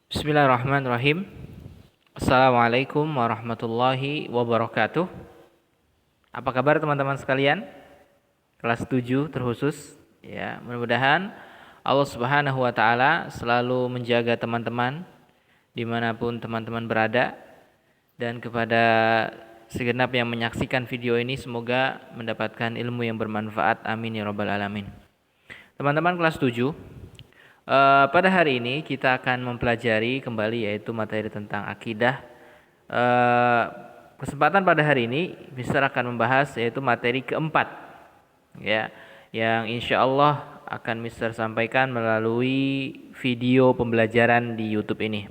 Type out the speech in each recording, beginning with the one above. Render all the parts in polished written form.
Bismillahirrahmanirrahim. Assalamualaikum warahmatullahi wabarakatuh. Apa kabar teman-teman sekalian? Kelas 7 terkhusus. Ya, mudah-mudahan Allah Subhanahu wa taala selalu menjaga teman-teman dimanapun teman-teman berada, dan kepada segenap yang menyaksikan video ini semoga mendapatkan ilmu yang bermanfaat. Amin ya rabbal alamin. Teman-teman kelas 7, pada hari ini kita akan mempelajari kembali yaitu materi tentang akidah. Kesempatan pada hari ini Mister akan membahas yaitu materi keempat, ya, yang insya Allah akan Mister sampaikan melalui video pembelajaran di YouTube ini.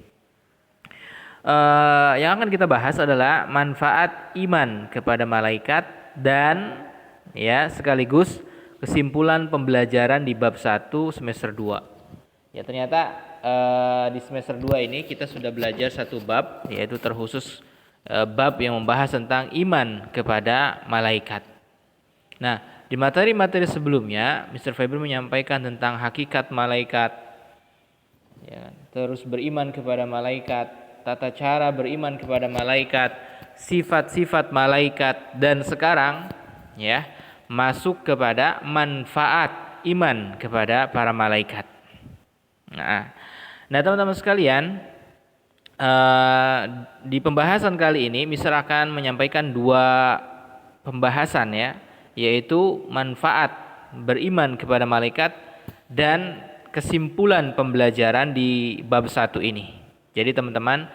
Yang akan kita bahas adalah manfaat iman kepada malaikat dan ya sekaligus kesimpulan pembelajaran di bab 1 semester 2. Ya, ternyata di semester 2 ini kita sudah belajar satu bab, yaitu terkhusus bab yang membahas tentang iman kepada malaikat. Nah, di materi-materi sebelumnya Mr. Febri menyampaikan tentang hakikat malaikat, ya, terus beriman kepada malaikat, tata cara beriman kepada malaikat, sifat-sifat malaikat, dan sekarang ya masuk kepada manfaat iman kepada para malaikat. Nah, teman-teman sekalian, di pembahasan kali ini Mister akan menyampaikan dua pembahasan, ya, yaitu manfaat beriman kepada malaikat dan kesimpulan pembelajaran di bab 1 ini. Jadi teman-teman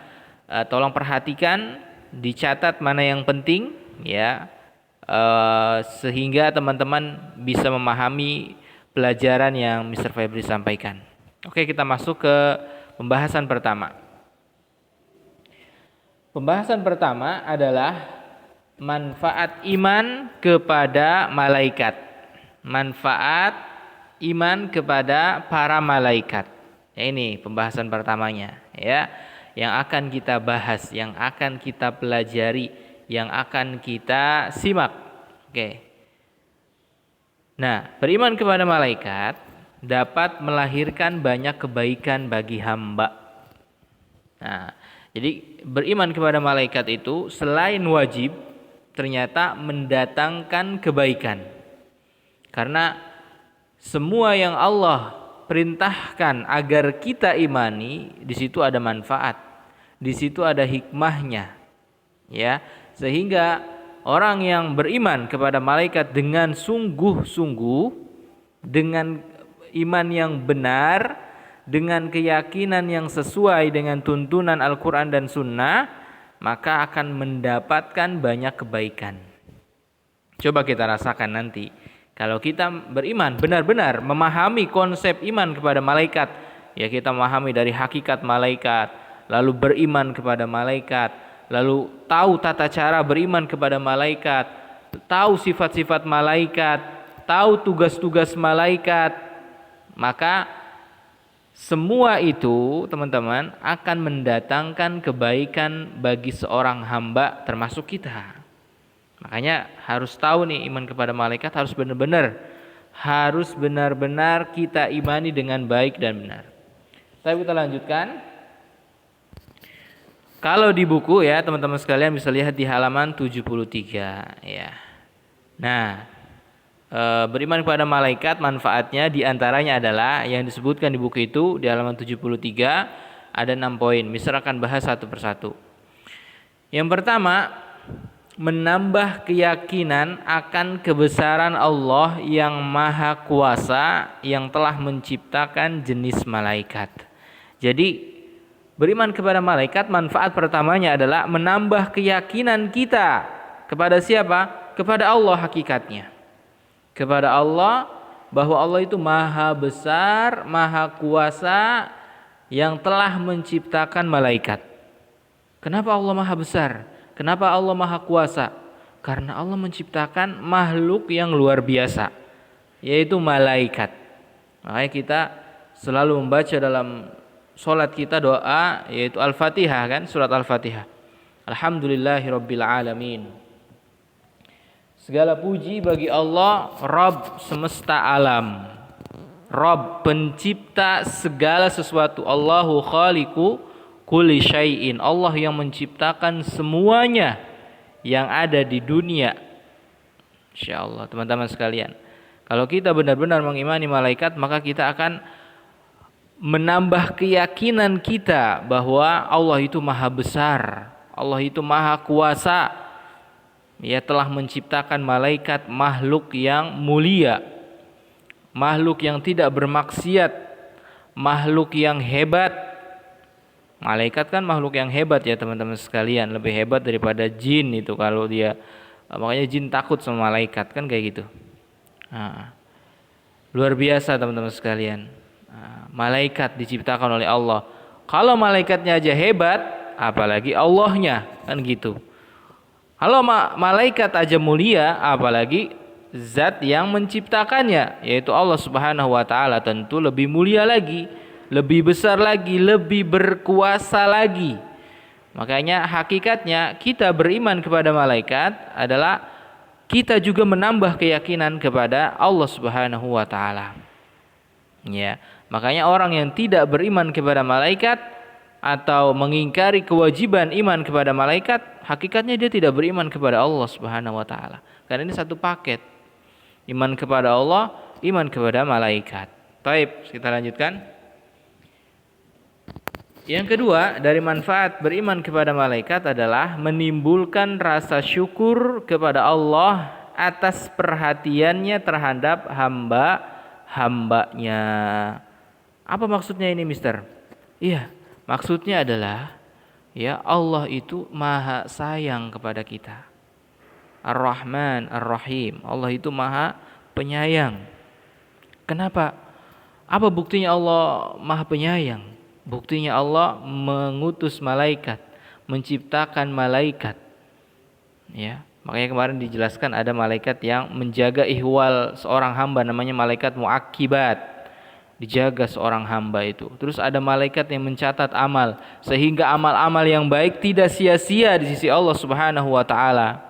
tolong perhatikan, dicatat mana yang penting, ya, sehingga teman-teman bisa memahami pelajaran yang Mr. Febri sampaikan. Oke, kita masuk ke pembahasan pertama. Pembahasan pertama adalah manfaat iman kepada malaikat. Manfaat iman kepada para malaikat. Ya, ini pembahasan pertamanya, ya, yang akan kita bahas, yang akan kita pelajari, yang akan kita simak. Oke. Nah, beriman kepada malaikat dapat melahirkan banyak kebaikan bagi hamba. Nah, jadi beriman kepada malaikat itu selain wajib, ternyata mendatangkan kebaikan. Karena semua yang Allah perintahkan agar kita imani, di situ ada manfaat, di situ ada hikmahnya, ya. Sehingga orang yang beriman kepada malaikat dengan sungguh-sungguh, dengan iman yang benar, dengan keyakinan yang sesuai dengan tuntunan Al-Quran dan Sunnah, maka akan mendapatkan banyak kebaikan. Coba kita rasakan nanti, kalau kita beriman, benar-benar memahami konsep iman kepada malaikat, ya, kita memahami dari hakikat malaikat, lalu beriman kepada malaikat, lalu tahu tata cara beriman kepada malaikat, tahu sifat-sifat malaikat, tahu tugas-tugas malaikat, maka semua itu teman-teman akan mendatangkan kebaikan bagi seorang hamba termasuk kita. Makanya harus tahu nih, iman kepada malaikat harus benar-benar kita imani dengan baik dan benar. Tapi kita lanjutkan. Kalau di buku, ya, teman-teman sekalian bisa lihat di halaman 73, ya. Nah, beriman kepada malaikat manfaatnya diantaranya adalah yang disebutkan di buku itu di halaman 73, ada 6 poin. Mister akan bahas satu persatu. Yang pertama, menambah keyakinan akan kebesaran Allah yang maha kuasa yang telah menciptakan jenis malaikat. Jadi beriman kepada malaikat manfaat pertamanya adalah menambah keyakinan kita kepada siapa? Kepada Allah hakikatnya. Kepada Allah, bahwa Allah itu maha besar, maha kuasa yang telah menciptakan malaikat. Kenapa Allah maha besar? Kenapa Allah maha kuasa? Karena Allah menciptakan makhluk yang luar biasa, yaitu malaikat. Makanya kita selalu membaca dalam sholat kita doa, yaitu Al-Fatihah, kan, surat Al-Fatihah. Alhamdulillahirabbil alamin. Segala puji bagi Allah, Rabb semesta alam, Rabb pencipta segala sesuatu. Allahu khaliqu kulli syai'in. Allah yang menciptakan semuanya yang ada di dunia. Insyaallah teman-teman sekalian, kalau kita benar-benar mengimani malaikat, maka kita akan menambah keyakinan kita bahwa Allah itu maha besar, Allah itu maha kuasa. Ia telah menciptakan malaikat, makhluk yang mulia, makhluk yang tidak bermaksiat, makhluk yang hebat. Malaikat kan makhluk yang hebat ya teman-teman sekalian, lebih hebat daripada jin itu kalau dia, makanya jin takut sama malaikat kan kayak gitu. Luar biasa teman-teman sekalian. Malaikat diciptakan oleh Allah. Kalau malaikatnya aja hebat, apalagi Allahnya, kan gitu. Kalau malaikat aja mulia, apalagi zat yang menciptakannya, yaitu Allah Subhanahu wa taala, tentu lebih mulia lagi, lebih besar lagi, lebih berkuasa lagi. Makanya hakikatnya kita beriman kepada malaikat adalah kita juga menambah keyakinan kepada Allah Subhanahu wa taala. Ya, makanya orang yang tidak beriman kepada malaikat atau mengingkari kewajiban iman kepada malaikat, hakikatnya dia tidak beriman kepada Allah Subhanahu wa taala. Karena ini satu paket. Iman kepada Allah, iman kepada malaikat. Baik, kita lanjutkan. Yang kedua, dari manfaat beriman kepada malaikat adalah menimbulkan rasa syukur kepada Allah atas perhatiannya terhadap hamba-hambanya. Apa maksudnya ini, Mister? Iya, maksudnya adalah ya Allah itu maha sayang kepada kita. Ar-Rahman, Ar-Rahim. Allah itu maha penyayang. Kenapa? Apa buktinya Allah maha penyayang? Buktinya Allah mengutus malaikat, menciptakan malaikat. Ya, makanya kemarin dijelaskan ada malaikat yang menjaga ihwal seorang hamba, namanya malaikat muakibat, dijaga seorang hamba itu. Terus ada malaikat yang mencatat amal, sehingga amal-amal yang baik tidak sia-sia di sisi Allah Subhanahu wa taala.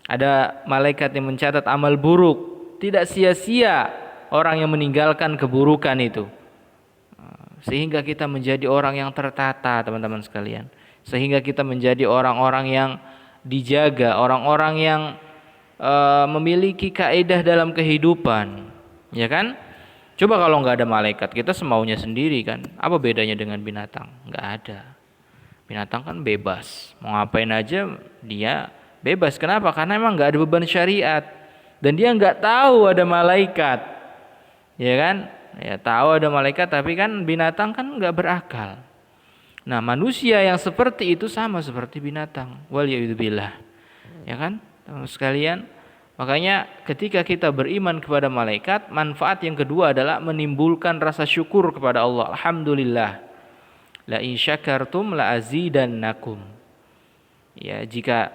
Ada malaikat yang mencatat amal buruk, tidak sia-sia orang yang meninggalkan keburukan itu. Sehingga kita menjadi orang yang tertata, teman-teman sekalian. Sehingga kita menjadi orang-orang yang dijaga, orang-orang yang memiliki kaidah dalam kehidupan, ya kan? Coba kalau nggak ada malaikat, kita semaunya sendiri kan? Apa bedanya dengan binatang? Nggak ada. Binatang kan bebas, mau ngapain aja dia bebas. Kenapa? Karena emang nggak ada beban syariat, dan dia nggak tahu ada malaikat, ya kan? Ya tahu ada malaikat, tapi kan binatang kan nggak berakal. Nah, manusia yang seperti itu sama seperti binatang. Waliyadzubillah. Ya kan? Teman sekalian, makanya ketika kita beriman kepada malaikat, manfaat yang kedua adalah menimbulkan rasa syukur kepada Allah. Alhamdulillah. La in syakartum la azidannakum. Ya, jika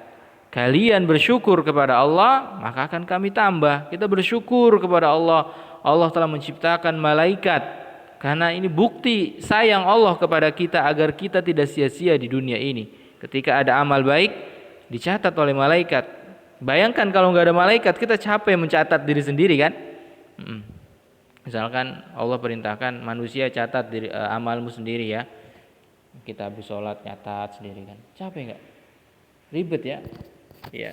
kalian bersyukur kepada Allah, maka akan kami tambah. Kita bersyukur kepada Allah. Allah telah menciptakan malaikat karena ini bukti sayang Allah kepada kita agar kita tidak sia-sia di dunia ini. Ketika ada amal baik dicatat oleh malaikat. Bayangkan kalau nggak ada malaikat, kita capek mencatat diri sendiri kan? Misalkan Allah perintahkan manusia catat diri, amalmu sendiri ya. Kita habis sholat nyatat sendiri kan? Capek nggak? Ribet ya? Iya.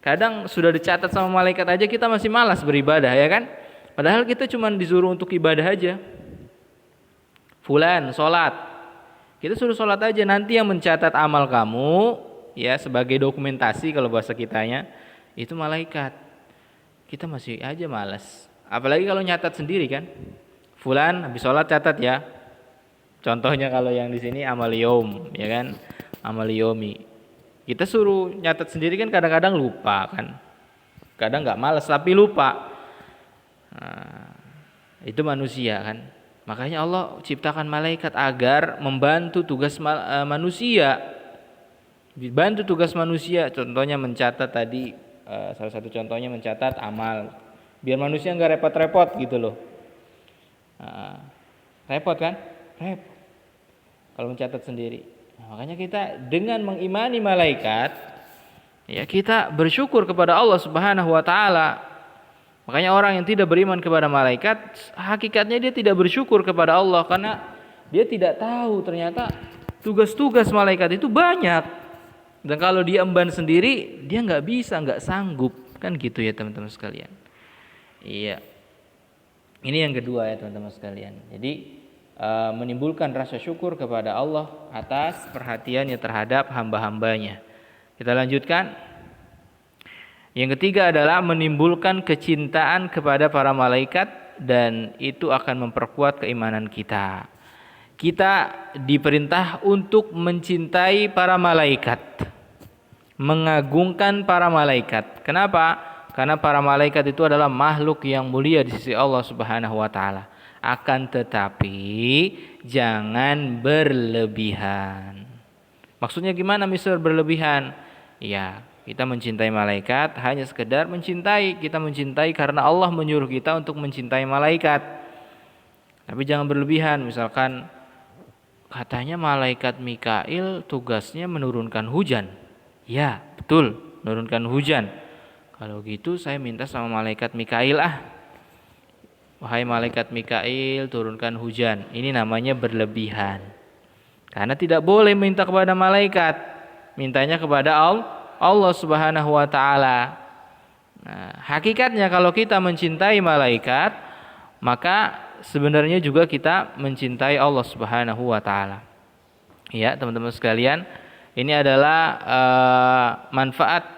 Kadang sudah dicatat sama malaikat aja kita masih malas beribadah ya kan? Padahal kita cuma disuruh untuk ibadah aja. Fulan sholat, kita suruh sholat aja. Nanti yang mencatat amal kamu ya sebagai dokumentasi kalau bahasa kitanya itu malaikat. Kita masih aja malas. Apalagi kalau nyatat sendiri kan. Fulan habis sholat catat ya. Contohnya kalau yang di sini amal yaum ya kan, amal yaumi. Kita suruh nyatat sendiri kan kadang-kadang lupa kan. Kadang nggak malas tapi lupa. Nah, itu manusia kan. Makanya Allah ciptakan malaikat agar membantu tugas manusia. Dibantu tugas manusia. Contohnya mencatat tadi, salah satu contohnya mencatat amal. Biar manusia nggak repot-repot gitu loh. Repot kan? Repot kalau mencatat sendiri. Nah, makanya kita dengan mengimani malaikat, ya kita bersyukur kepada Allah Subhanahu wa taala. Makanya orang yang tidak beriman kepada malaikat, hakikatnya dia tidak bersyukur kepada Allah karena dia tidak tahu ternyata Tugas-tugas malaikat itu banyak. Dan kalau dia emban sendiri, dia nggak bisa, nggak sanggup. Kan gitu ya teman-teman sekalian. Iya. Ini yang kedua ya teman-teman sekalian. Jadi menimbulkan rasa syukur kepada Allah atas perhatiannya terhadap hamba-hambanya. Kita lanjutkan. Yang ketiga adalah menimbulkan kecintaan kepada para malaikat dan itu akan memperkuat keimanan kita. Kita diperintah untuk mencintai para malaikat, mengagungkan para malaikat. Kenapa? Karena para malaikat itu adalah makhluk yang mulia di sisi Allah Subhanahu wa taala. Akan tetapi jangan berlebihan. Maksudnya gimana misal berlebihan? Ya, kita mencintai malaikat hanya sekedar mencintai. Kita mencintai karena Allah menyuruh kita untuk mencintai malaikat. Tapi jangan berlebihan. Misalkan katanya malaikat Mikail tugasnya menurunkan hujan. Ya, betul, menurunkan hujan. Kalau gitu saya minta sama malaikat Mikail Wahai malaikat Mikail, turunkan hujan. Ini namanya berlebihan. Karena tidak boleh minta kepada malaikat. Mintanya kepada Allah Subhanahu wa taala. Nah, hakikatnya kalau kita mencintai malaikat, maka sebenarnya juga kita mencintai Allah Subhanahu wa taala. Ya, teman-teman sekalian, ini adalah manfaat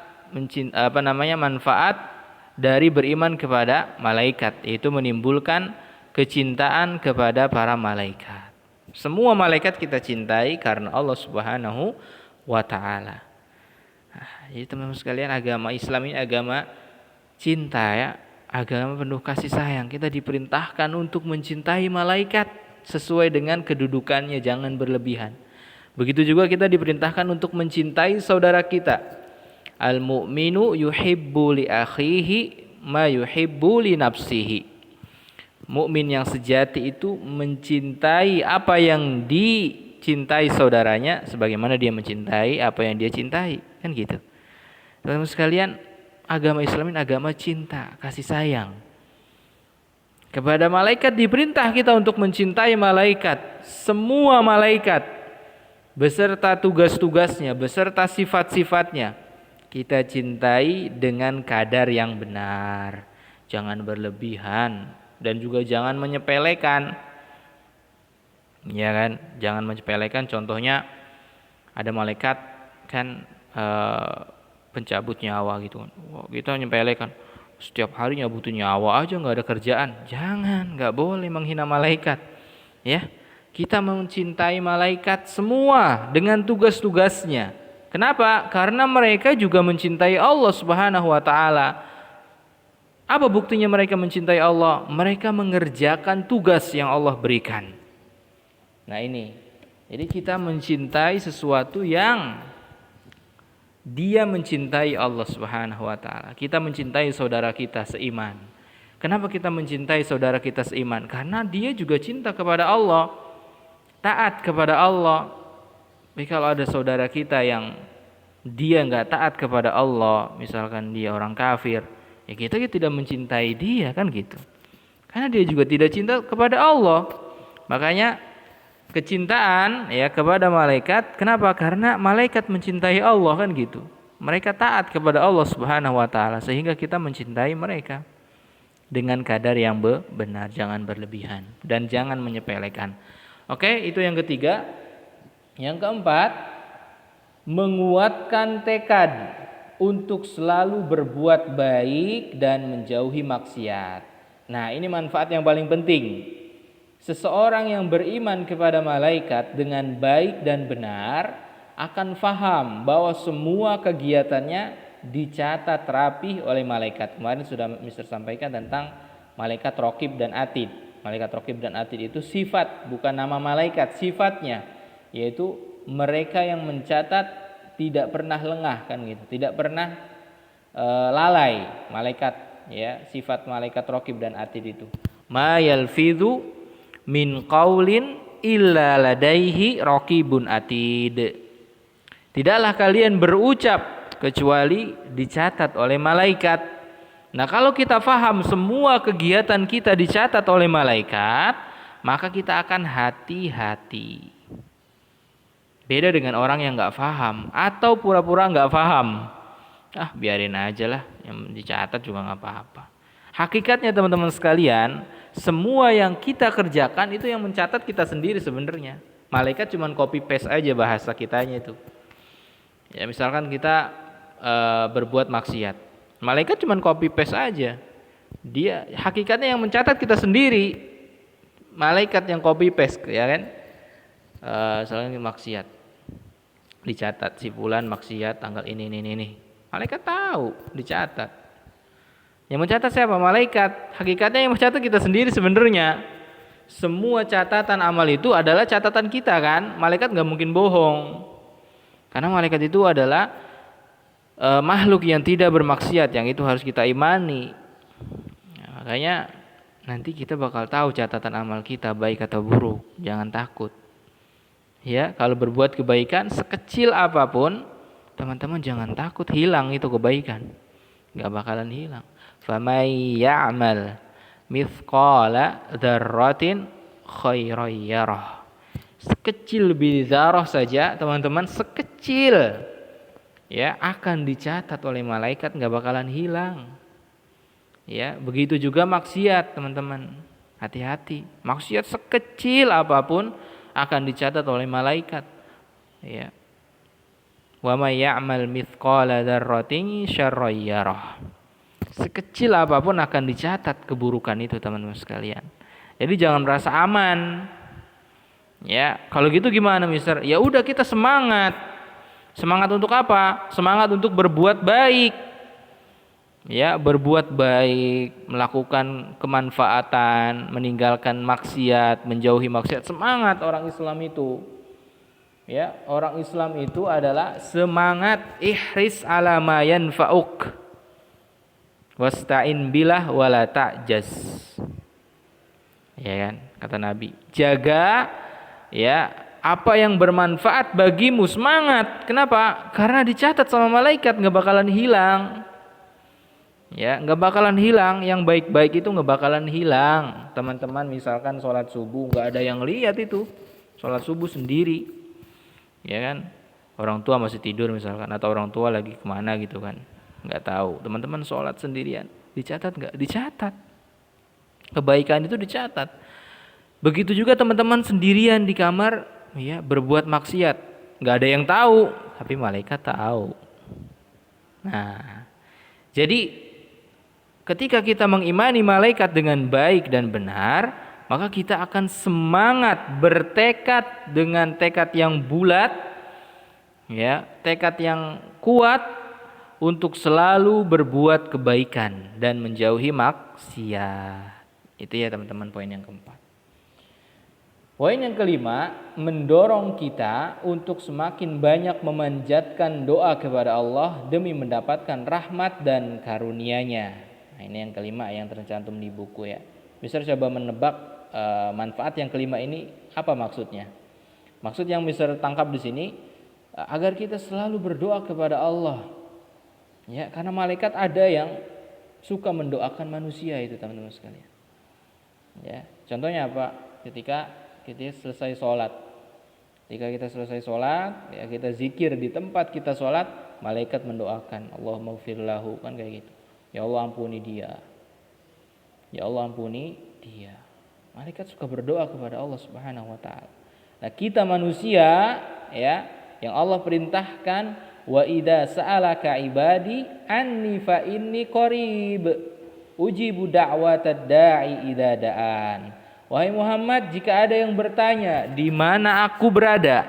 dari beriman kepada malaikat, yaitu menimbulkan kecintaan kepada para malaikat. Semua malaikat kita cintai karena Allah Subhanahu wa taala. Jadi teman-teman sekalian, agama Islam ini agama cinta ya, agama penuh kasih sayang. Kita diperintahkan untuk mencintai malaikat sesuai dengan kedudukannya, jangan berlebihan. Begitu juga kita diperintahkan untuk mencintai saudara kita. Al-mu'minu yuhibbu li akhihi ma yuhibbu li nafsihi. Mukmin yang sejati itu mencintai apa yang dicintai saudaranya sebagaimana dia mencintai apa yang dia cintai, kan gitu. Teman-teman sekalian, agama Islam ini agama cinta, kasih sayang. Kepada malaikat diperintah kita untuk mencintai malaikat, semua malaikat beserta tugas-tugasnya, beserta sifat-sifatnya. Kita cintai dengan kadar yang benar. Jangan berlebihan. Dan juga jangan menyepelekan, ya kan? Jangan menyepelekan. Contohnya ada malaikat kan pencabut nyawa gitu kan. Wah, kita menyepelekan. Setiap hari nyabutin nyawa aja, nggak ada kerjaan. Jangan, nggak boleh menghina malaikat. Ya, kita mencintai malaikat semua dengan tugas-tugasnya. Kenapa? Karena mereka juga mencintai Allah Subhanahu wa taala. Apa buktinya mereka mencintai Allah? Mereka mengerjakan tugas yang Allah berikan. Nah ini. Jadi kita mencintai sesuatu yang dia mencintai Allah Subhanahu wa taala. Kita mencintai saudara kita seiman. Kenapa kita mencintai saudara kita seiman? Karena dia juga cinta kepada Allah. Taat kepada Allah. Tapi kalau ada saudara kita yang dia enggak taat kepada Allah, misalkan dia orang kafir, ya kita tidak mencintai dia, kan gitu. Karena dia juga tidak cinta kepada Allah. Makanya kecintaan ya kepada malaikat, kenapa? Karena malaikat mencintai Allah, kan gitu. Mereka taat kepada Allah Subhanahu wa taala sehingga kita mencintai mereka dengan kadar yang benar, jangan berlebihan dan jangan menyepelekan. Oke, itu yang ketiga. Yang keempat, menguatkan tekad untuk selalu berbuat baik dan menjauhi maksiat. Nah, ini manfaat yang paling penting. Seseorang yang beriman kepada malaikat dengan baik dan benar akan faham bahwa semua kegiatannya dicatat rapi oleh malaikat. Kemarin sudah Mister sampaikan tentang malaikat Raqib dan Atid. Malaikat Raqib dan Atid itu sifat, bukan nama malaikat, sifatnya. Yaitu mereka yang mencatat tidak pernah lengah, kan gitu, tidak pernah lalai. Malaikat ya, sifat malaikat Raqib dan Atid itu. Ma yalfidhu min qaulin illa ladaihi raqibun atid. Tidaklah kalian berucap kecuali dicatat oleh malaikat. Nah, kalau kita faham semua kegiatan kita dicatat oleh malaikat, maka kita akan hati-hati. Beda dengan orang yang nggak paham atau pura-pura nggak paham. Ah, biarin aja lah, yang dicatat juga nggak apa-apa. Hakikatnya teman-teman sekalian, semua yang kita kerjakan itu yang mencatat kita sendiri sebenarnya. Malaikat cuma copy paste aja bahasa kitanya itu. Ya misalkan kita berbuat maksiat, malaikat cuma copy paste aja. Dia hakikatnya yang mencatat kita sendiri. Malaikat yang copy paste, ya kan? Soalnya maksiat, dicatat si fulan maksiat tanggal ini. Malaikat tahu, dicatat. Yang mencatat siapa? Malaikat. Hakikatnya yang mencatat kita sendiri sebenarnya. Semua catatan amal itu adalah catatan kita kan. Malaikat nggak mungkin bohong. Karena malaikat itu adalah makhluk yang tidak bermaksiat, yang itu harus kita imani. Nah, makanya nanti kita bakal tahu catatan amal kita baik atau buruk. Jangan takut. Ya, kalau berbuat kebaikan sekecil apapun, teman-teman jangan takut hilang itu kebaikan. Nggak bakalan hilang. Famay ya'mal mithqala dzarratin khairan yarah. Sekecil bidzarah saja teman-teman, sekecil ya akan dicatat oleh malaikat, nggak bakalan hilang. Ya, begitu juga maksiat teman-teman. Hati-hati, maksiat sekecil apapun akan dicatat oleh malaikat. Ya. Wa may ya'mal mithqala dzarratin syarran yarah. Sekecil apapun akan dicatat keburukan itu teman-teman sekalian. Jadi jangan merasa aman. Ya, kalau gitu gimana, Mister? Ya udah kita semangat. Semangat untuk apa? Semangat untuk berbuat baik. Ya, berbuat baik, melakukan kemanfaatan, meninggalkan maksiat, menjauhi maksiat. Semangat orang Islam itu. Ya, orang Islam itu adalah semangat ihris ala ma yanfa'uk. Wasta'in billah wala ta'jaz. Ya kan, kata Nabi. Jaga ya apa yang bermanfaat bagimu, semangat. Kenapa? Karena dicatat sama malaikat, nggak bakalan hilang. Ya, nggak bakalan hilang. Yang baik-baik itu nggak bakalan hilang. Teman-teman misalkan sholat subuh nggak ada yang lihat itu. Sholat subuh sendiri. Ya kan? Orang tua masih tidur misalkan, atau orang tua lagi kemana gitu kan. Nggak tahu. Teman-teman sholat sendirian, dicatat nggak? Dicatat. Kebaikan itu dicatat. Begitu juga teman-teman sendirian di kamar, ya berbuat maksiat, nggak ada yang tahu, tapi malaikat tahu. Nah, jadi ketika kita mengimani malaikat dengan baik dan benar, maka kita akan semangat bertekad dengan tekad yang bulat, ya tekad yang kuat, untuk selalu berbuat kebaikan dan menjauhi maksiat. Itu ya teman-teman poin yang keempat. Poin yang kelima, mendorong kita untuk semakin banyak memanjatkan doa kepada Allah demi mendapatkan rahmat dan karunia-Nya. Nah, ini yang kelima yang tercantum di buku ya. Bisa coba menebak manfaat yang kelima ini apa maksudnya? Maksud yang bisa tangkap di sini agar kita selalu berdoa kepada Allah. Ya, karena malaikat ada yang suka mendoakan manusia itu teman-teman sekalian. Ya, contohnya apa? Ketika kita selesai sholat, ya kita zikir di tempat kita sholat, malaikat mendoakan, Allahumma ighfir lahu, kan kayak gitu. Ya Allah ampuni dia. Ya Allah ampuni dia. Malaikat suka berdoa kepada Allah Subhanahu wa taala. Nah, kita manusia ya, yang Allah perintahkan, wa idza sa'alaka ibadi anni fa inni qarib ujibu da'watad da'i idza da'an. Wahai Muhammad, jika ada yang bertanya di mana aku berada,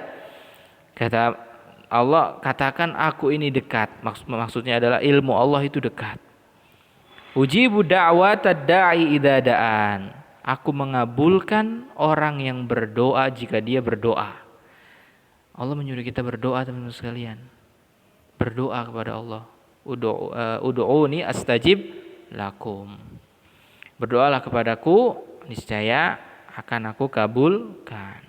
kata Allah, katakan aku ini dekat. Maksudnya adalah ilmu Allah itu dekat. Ujibu da'watad da'i idza da'an. Aku mengabulkan orang yang berdoa jika dia berdoa. Allah menyuruh kita berdoa teman-teman sekalian. Berdoa kepada Allah. Ud'uuni astajib lakum. Berdoalah kepadaku, niscaya akan aku kabulkan.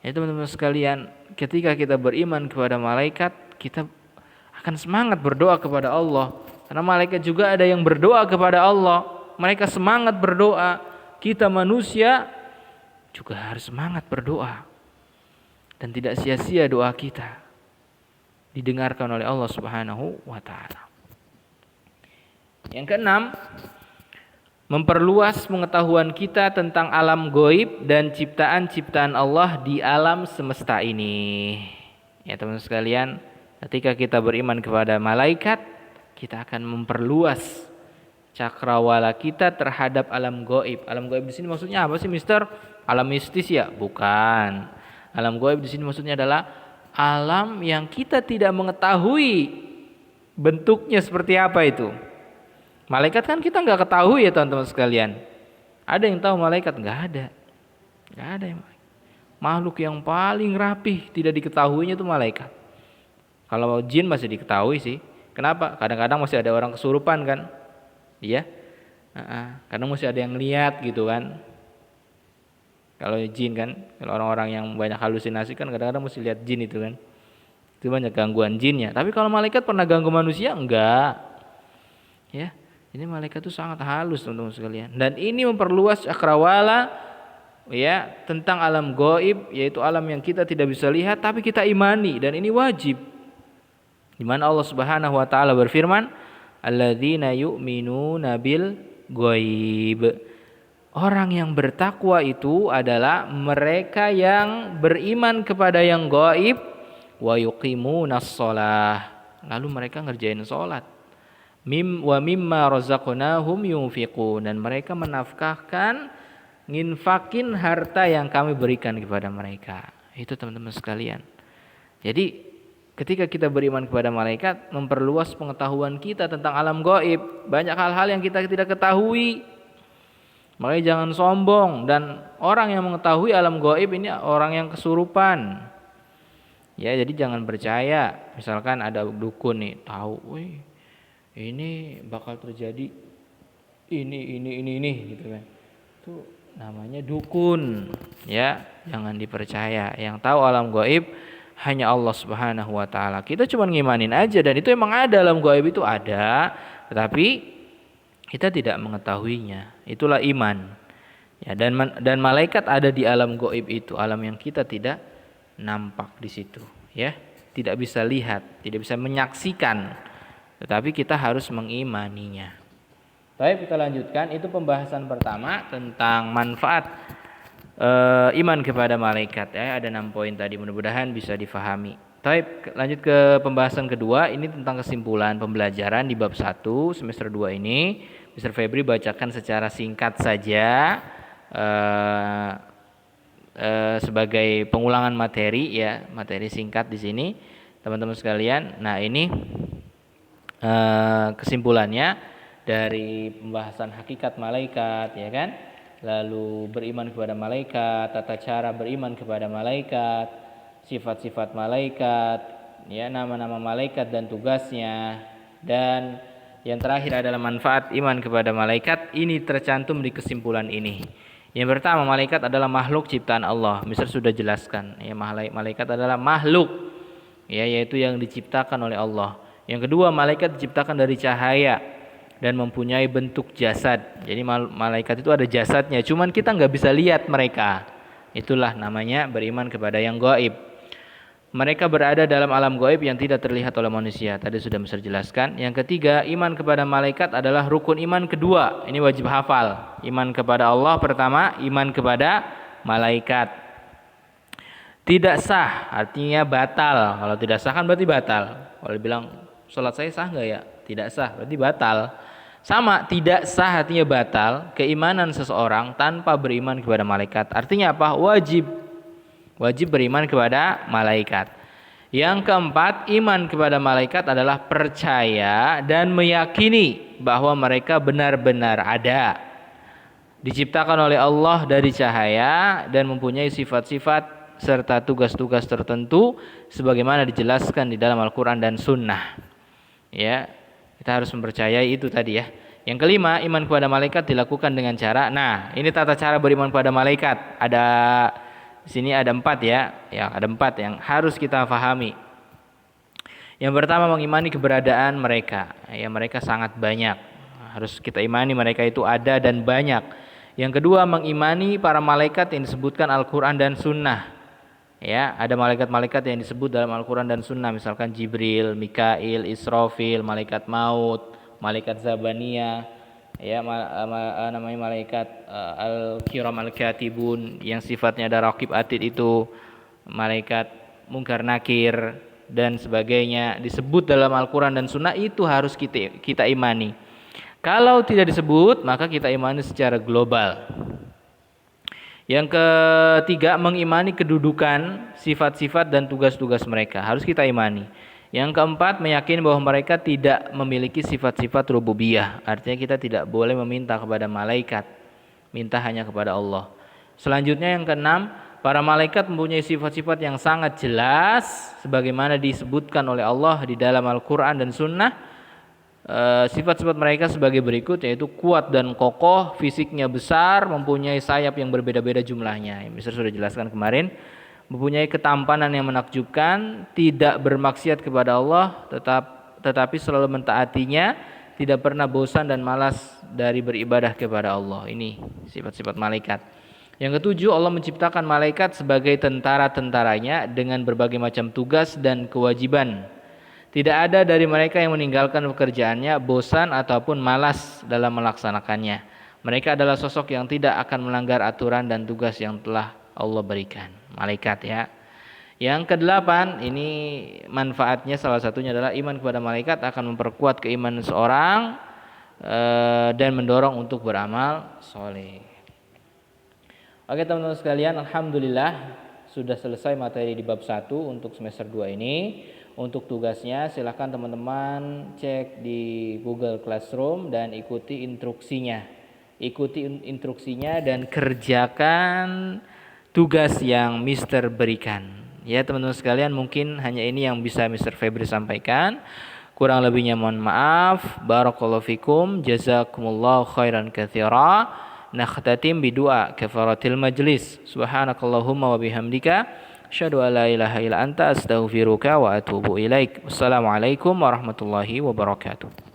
Ya teman-teman sekalian, ketika kita beriman kepada malaikat, kita akan semangat berdoa kepada Allah. Karena malaikat juga ada yang berdoa kepada Allah. Mereka semangat berdoa. Kita manusia juga harus semangat berdoa. dan tidak sia-sia doa kita didengarkan oleh Allah Subhanahu wa taala. Yang keenam, memperluas pengetahuan kita tentang alam gaib dan ciptaan-ciptaan Allah di alam semesta ini. Ya teman-teman sekalian, ketika kita beriman kepada malaikat, kita akan memperluas cakrawala kita terhadap alam gaib. Alam gaib di sini maksudnya apa sih, Mister? Alam mistis ya? Bukan. Alam gaib di sini maksudnya adalah alam yang kita tidak mengetahui bentuknya seperti apa itu. Malaikat kan kita nggak ketahui ya teman-teman sekalian. Ada yang tahu malaikat? Nggak ada. Nggak ada yang makhluk yang paling rapih tidak diketahuinya itu malaikat. Kalau jin masih diketahui sih. Kenapa? Kadang-kadang masih ada orang kesurupan kan? Iya. Kadang masih ada yang lihat gitu kan. Kalau jin kan, kalau orang-orang yang banyak halusinasi kan kadang-kadang mesti lihat jin itu kan. Itu banyak gangguan jinnya. Tapi kalau malaikat pernah ganggu manusia? Enggak. Ya, ini malaikat itu sangat halus teman-teman sekalian. Dan ini memperluas cakrawala ya tentang alam gaib, yaitu alam yang kita tidak bisa lihat tapi kita imani, dan ini wajib. Di mana Allah Subhanahu wa taala berfirman, "Alladzina yu'minuna bil ghaib." Orang yang bertakwa itu adalah mereka yang beriman kepada yang gaib, wa yuqimunas shalah. Lalu mereka ngerjain salat. Wa mimma razaqnahum yunfiqun, dan mereka menafkahkan, nginfakin harta yang kami berikan kepada mereka. Itu teman-teman sekalian. Jadi ketika kita beriman kepada malaikat, memperluas pengetahuan kita tentang alam gaib. Banyak hal-hal yang kita tidak ketahui. Makanya jangan sombong, dan orang yang mengetahui alam gaib ini orang yang kesurupan. Ya, jadi jangan percaya. Misalkan ada dukun nih, tahu, wih, ini bakal terjadi ini gitu kan. Itu namanya dukun. Ya, jangan dipercaya. Yang tahu alam gaib hanya Allah Subhanahu wa taala. Kita cuma ngimanin aja, dan itu emang ada, alam gaib itu ada, tetapi kita tidak mengetahuinya. Itulah iman. Ya, dan malaikat ada di alam gaib itu, alam yang kita tidak nampak di situ, ya. Tidak bisa lihat, tidak bisa menyaksikan, tetapi kita harus mengimaninya. Baik, kita lanjutkan. Itu pembahasan pertama tentang manfaat iman kepada malaikat, ya. Ada 6 poin tadi, mudah-mudahan bisa difahami. Baik, lanjut ke pembahasan kedua. Ini tentang kesimpulan pembelajaran di bab 1 semester 2 ini. Mr. Febri bacakan secara singkat saja sebagai pengulangan materi, ya, materi singkat di sini teman-teman sekalian. Nah, ini kesimpulannya dari pembahasan hakikat malaikat, ya kan, lalu beriman kepada malaikat, tata cara beriman kepada malaikat, sifat-sifat malaikat, ya, nama-nama malaikat dan tugasnya, dan yang terakhir adalah manfaat iman kepada malaikat. Ini tercantum di kesimpulan ini. Yang pertama, malaikat adalah makhluk ciptaan Allah. Mister sudah jelaskan, ya, malaikat adalah makhluk, ya, yaitu yang diciptakan oleh Allah. Yang kedua, malaikat diciptakan dari cahaya dan mempunyai bentuk jasad. Jadi malaikat itu ada jasadnya, cuman kita nggak bisa lihat mereka. Itulah namanya beriman kepada yang gaib. Mereka berada dalam alam gaib yang tidak terlihat oleh manusia. Tadi sudah Mister jelaskan. Yang ketiga, iman kepada malaikat adalah rukun iman kedua. Ini wajib hafal. Iman kepada Allah pertama, iman kepada malaikat. Tidak sah, artinya batal. Kalau tidak sah kan berarti batal. Kalau bilang sholat saya sah nggak ya? Tidak sah, berarti batal. Sama, tidak sah artinya batal keimanan seseorang tanpa beriman kepada malaikat. Artinya apa? Wajib beriman kepada malaikat. Yang keempat, iman kepada malaikat adalah percaya dan meyakini bahwa mereka benar-benar ada, diciptakan oleh Allah dari cahaya dan mempunyai sifat-sifat serta tugas-tugas tertentu sebagaimana dijelaskan di dalam Al-Quran dan Sunnah. Ya, kita harus mempercayai itu tadi, ya. Yang kelima, iman kepada malaikat dilakukan dengan cara. Nah, ini tata cara beriman kepada malaikat. Di sini ada 4, ya. Ya, ada 4 yang harus kita pahami. Yang pertama, mengimani keberadaan mereka. Ya, mereka sangat banyak. Harus kita imani mereka itu ada dan banyak. Yang kedua, mengimani para malaikat yang disebutkan Al-Quran dan Sunnah. Ya, ada malaikat-malaikat yang disebut dalam Al-Qur'an dan Sunnah, misalkan Jibril, Mikail, Israfil, malaikat maut, malaikat Zabaniyah, ya namanya malaikat Al-Kiram Al-Katibun yang sifatnya ada Raqib Atid itu, malaikat Munkar Nakir dan sebagainya disebut dalam Al-Qur'an dan Sunnah, itu harus kita imani. Kalau tidak disebut, maka kita imani secara global. Yang ketiga, mengimani kedudukan, sifat-sifat dan tugas-tugas mereka. Harus kita imani. Yang keempat, meyakini bahwa mereka tidak memiliki sifat-sifat rububiyah. Artinya kita tidak boleh meminta kepada malaikat. Minta hanya kepada Allah. Selanjutnya yang keenam, para malaikat mempunyai sifat-sifat yang sangat jelas sebagaimana disebutkan oleh Allah di dalam Al-Qur'an dan Sunnah. Sifat-sifat mereka sebagai berikut, yaitu kuat dan kokoh, fisiknya besar, mempunyai sayap yang berbeda-beda jumlahnya. Mister sudah jelaskan kemarin, mempunyai ketampanan yang menakjubkan, tidak bermaksiat kepada Allah, tetapi selalu mentaatinya, tidak pernah bosan dan malas dari beribadah kepada Allah. Ini sifat-sifat malaikat. Yang ketujuh, Allah menciptakan malaikat sebagai tentara-tentaranya dengan berbagai macam tugas dan kewajiban. Tidak ada dari mereka yang meninggalkan pekerjaannya bosan ataupun malas dalam melaksanakannya. Mereka adalah sosok yang tidak akan melanggar aturan dan tugas yang telah Allah berikan. Malaikat, ya. Yang kedelapan, ini manfaatnya salah satunya adalah iman kepada malaikat akan memperkuat keimanan seorang dan mendorong untuk beramal soleh. Oke teman-teman sekalian, alhamdulillah sudah selesai materi di bab 1 untuk semester 2 ini. Untuk tugasnya silahkan teman-teman cek di Google Classroom dan ikuti instruksinya. Ikuti instruksinya dan kerjakan tugas yang Mister berikan. Ya teman-teman sekalian, mungkin hanya ini yang bisa Mister Febri sampaikan. Kurang lebihnya mohon maaf. Barakallahu fikum. Jazakumullahu khairan katsira. Nakhtatim bidua kafaratil majlis. Subhanakallahumma wa bihamdika asyhadu an la ilaha illa anta astaghfiruka wa atubu ilaik. Wassalamualaikum warahmatullahi wabarakatuh.